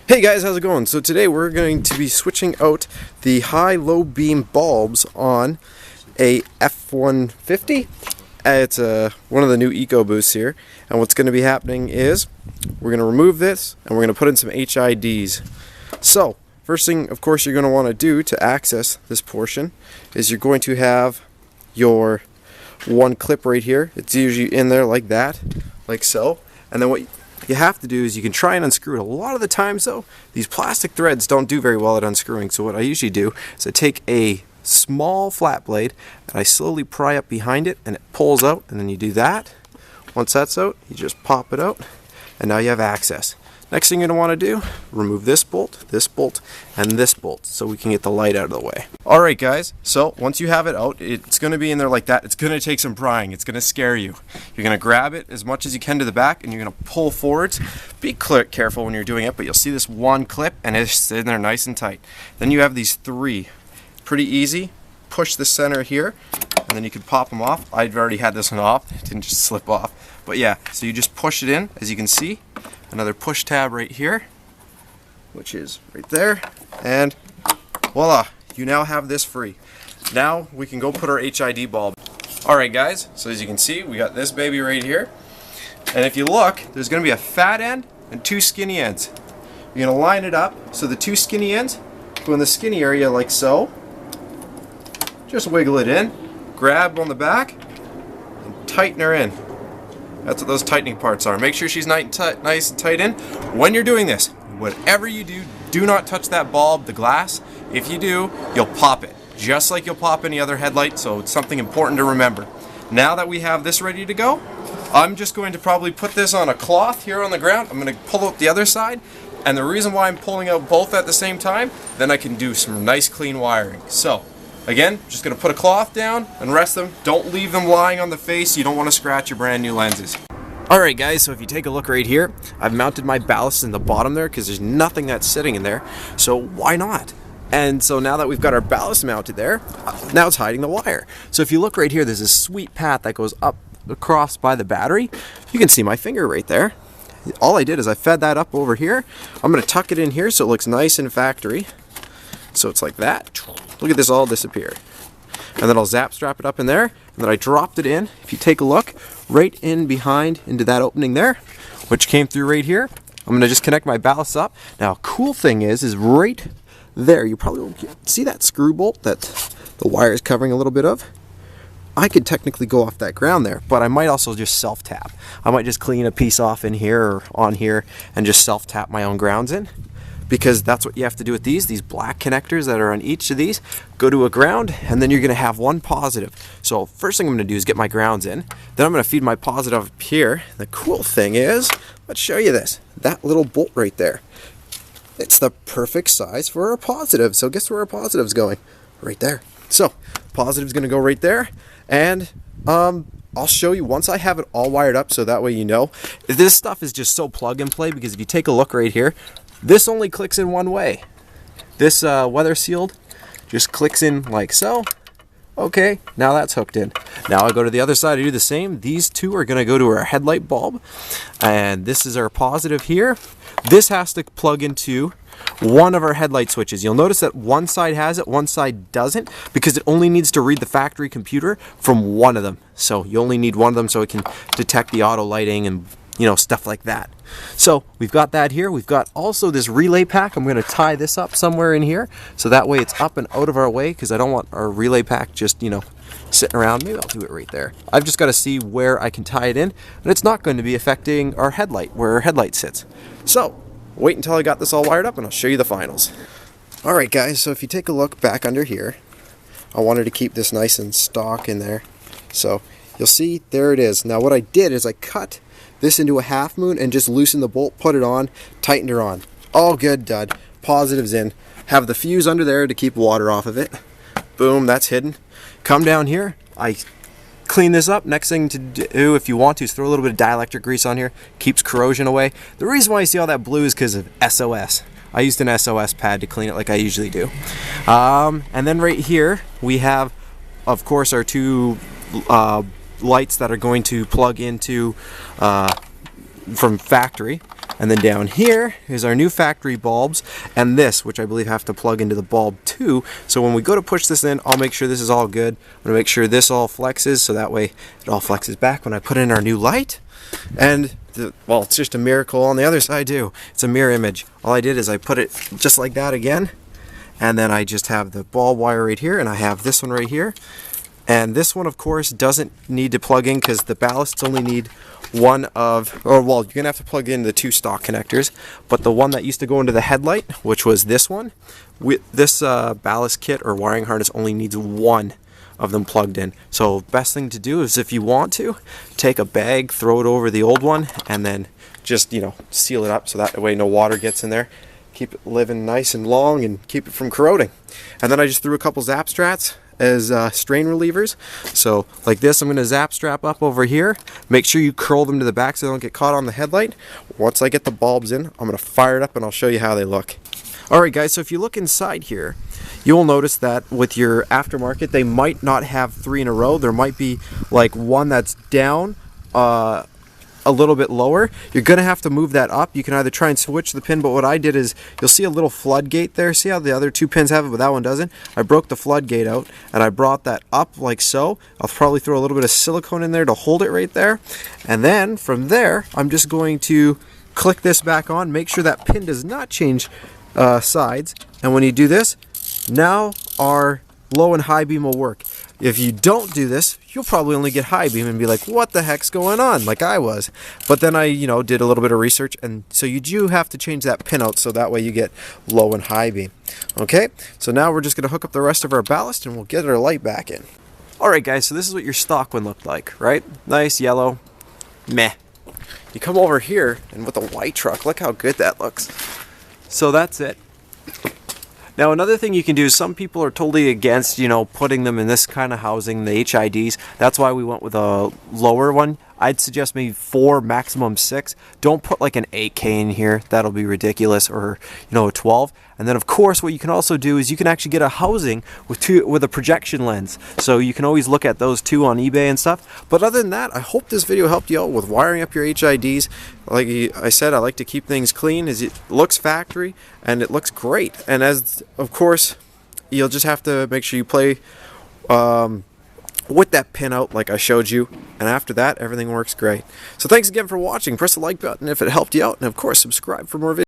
Hey guys, how's it going? So today we're going to be switching out the high-low beam bulbs on a F150. It's one of the new Eco Boosts here, and what's going to be happening is we're going to remove this and we're going to put in some HIDs. So first thing, of course, you're going to want to do to access this portion is you're going to have your one clip right here. It's usually in there like that, like so, and then what you have to do is you can try and unscrew it. A lot of the times though, these plastic threads don't do very well at unscrewing, so what I usually do is I take a small flat blade and I slowly pry up behind it and it pulls out, and then you do that. Once that's out, you just pop it out and now you have access. Next thing you're going to want to do, remove this bolt, and this bolt so we can get the light out of the way. Alright guys, so once you have it out, it's going to be in there like that. It's going to take some prying. It's going to scare you. You're going to grab it as much as you can to the back and you're going to pull forwards. Be careful when you're doing it, but you'll see this one clip and it's in there nice and tight. Then you have these three. Pretty easy. Push the center here and then you can pop them off. I've already had this one off. It didn't just slip off. But yeah, so you just push it in, as you can see. Another push tab right here, which is right there, and voila, you now have this free. Now we can go put our HID bulb. Alright guys, so as you can see, we got this baby right here, and if you look, there's going to be a fat end and two skinny ends. You're going to line it up so the two skinny ends go in the skinny area like so. Just wiggle it in, grab on the back, and tighten her in. That's what those tightening parts are. Make sure she's nice and tight in. When you're doing this, whatever you do, do not touch that bulb, the glass. If you do, you'll pop it, just like you'll pop any other headlight, so it's something important to remember. Now that we have this ready to go, I'm just going to probably put this on a cloth here on the ground. I'm going to pull out the other side, and the reason why I'm pulling out both at the same time, then I can do some nice clean wiring. So, again, just going to put a cloth down and rest them. Don't leave them lying on the face. You don't want to scratch your brand new lenses. Alright guys, so if you take a look right here, I've mounted my ballast in the bottom there because there's nothing that's sitting in there. So why not? And so now that we've got our ballast mounted there, now it's hiding the wire. So if you look right here, there's a sweet path that goes up across by the battery. You can see my finger right there. All I did is I fed that up over here. I'm going to tuck it in here so it looks nice and factory. So it's like that. Look at this all disappear. And then I'll zap strap it up in there, and then I dropped it in, if you take a look, right in behind into that opening there, which came through right here. I'm going to just connect my ballast up. Now, cool thing is right there, you probably won't see that screw bolt that the wire is covering a little bit of. I could technically go off that ground there, but I might also just self-tap. I might just clean a piece off in here or on here and just self-tap my own grounds in. Because that's what you have to do with these black connectors that are on each of these. Go to a ground, and then you're going to have one positive. So first thing I'm going to do is get my grounds in. Then I'm going to feed my positive up here. The cool thing is, let's show you this. That little bolt right there. It's the perfect size for our positive. So guess where our positive's going? Right there. So positive's going to go right there. And I'll show you once I have it all wired up, so that way you know. This stuff is just so plug and play, because if you take a look right here, this only clicks in one way. This weather sealed just clicks in like so. Okay, now that's hooked in. Now I go to the other side to do the same. These two are going to go to our headlight bulb, and this is our positive here. This has to plug into one of our headlight switches. You'll notice that one side has it, one side doesn't, because it only needs to read the factory computer from one of them. So you only need one of them so it can detect the auto lighting and stuff like that. So we've got that here. We've got also this relay pack. I'm going to tie this up somewhere in here so that way it's up and out of our way, because I don't want our relay pack just sitting around. Maybe I'll do it right there. I've just got to see where I can tie it in, and it's not going to be affecting our headlight, where our headlight sits. So wait until I got this all wired up and I'll show you the finals. Alright guys, so if you take a look back under here, I wanted to keep this nice and stock in there. So you'll see there it is. Now what I did is I cut this into a half moon and just loosened the bolt, put it on, tightened her on. All good, dud. Positives in. Have the fuse under there to keep water off of it. Boom, that's hidden. Come down here. I clean this up. Next thing to do, if you want to, is throw a little bit of dielectric grease on here. Keeps corrosion away. The reason why you see all that blue is because of SOS. I used an SOS pad to clean it like I usually do. And then right here, we have, of course, our two lights that are going to plug into from factory. And then down here is our new factory bulbs, and this, which I believe have to plug into the bulb too. So when we go to push this in, I'll make sure this is all good. I'm going to make sure this all flexes, so that way it all flexes back when I put in our new light. And well, it's just a miracle on the other side too. It's a mirror image. All I did is I put it just like that again, and then I just have the bulb wire right here, and I have this one right here. And this one, of course, doesn't need to plug in because the ballasts only need one of, or well, you're going to have to plug in the 2 stock connectors, but the one that used to go into the headlight, which was this one, with this ballast kit or wiring harness only needs one of them plugged in. So best thing to do is, if you want to, take a bag, throw it over the old one, and then just, you know, seal it up so that way no water gets in there. Keep it living nice and long and keep it from corroding. And then I just threw a couple zap strats as strain relievers. So like this, I'm going to zap strap up over here. Make sure you curl them to the back so they don't get caught on the headlight. Once I get the bulbs in, I'm going to fire it up and I'll show you how they look. Alright guys, so if you look inside here, you will notice that with your aftermarket, they might not have 3 in a row. There might be like one that's down a little bit lower. You're going to have to move that up. You can either try and switch the pin, but what I did is, you'll see a little floodgate there. See how the other 2 pins have it, but that one doesn't? I broke the floodgate out, and I brought that up like so. I'll probably throw a little bit of silicone in there to hold it right there. And then, from there, I'm just going to click this back on, make sure that pin does not change sides. And when you do this, now our low and high beam will work. If you don't do this, you'll probably only get high beam and be like, what the heck's going on, like I was. But then I, you know, did a little bit of research, and so you do have to change that pin out so that way you get low and high beam. Okay, so now we're just going to hook up the rest of our ballast and we'll get our light back in. Alright guys, so this is what your stock one looked like, right? Nice, yellow, meh. You come over here, and with a white truck, look how good that looks. So that's it. Now another thing you can do is, some people are totally against, you know, putting them in this kind of housing, the HIDs. That's why we went with a lower one. I'd suggest maybe 4, maximum 6. Don't put like an 8K in here. That'll be ridiculous. Or, you know, a 12. And then of course what you can also do is you can actually get a housing with a projection lens. So you can always look at those too on eBay and stuff. But other than that, I hope this video helped you out with wiring up your HIDs. Like I said, I like to keep things clean. As it looks factory and it looks great. And as of course, you'll just have to make sure you play with that pin out like I showed you, and after that everything works great. So thanks again for watching. Press the like button if it helped you out, and of course subscribe for more videos.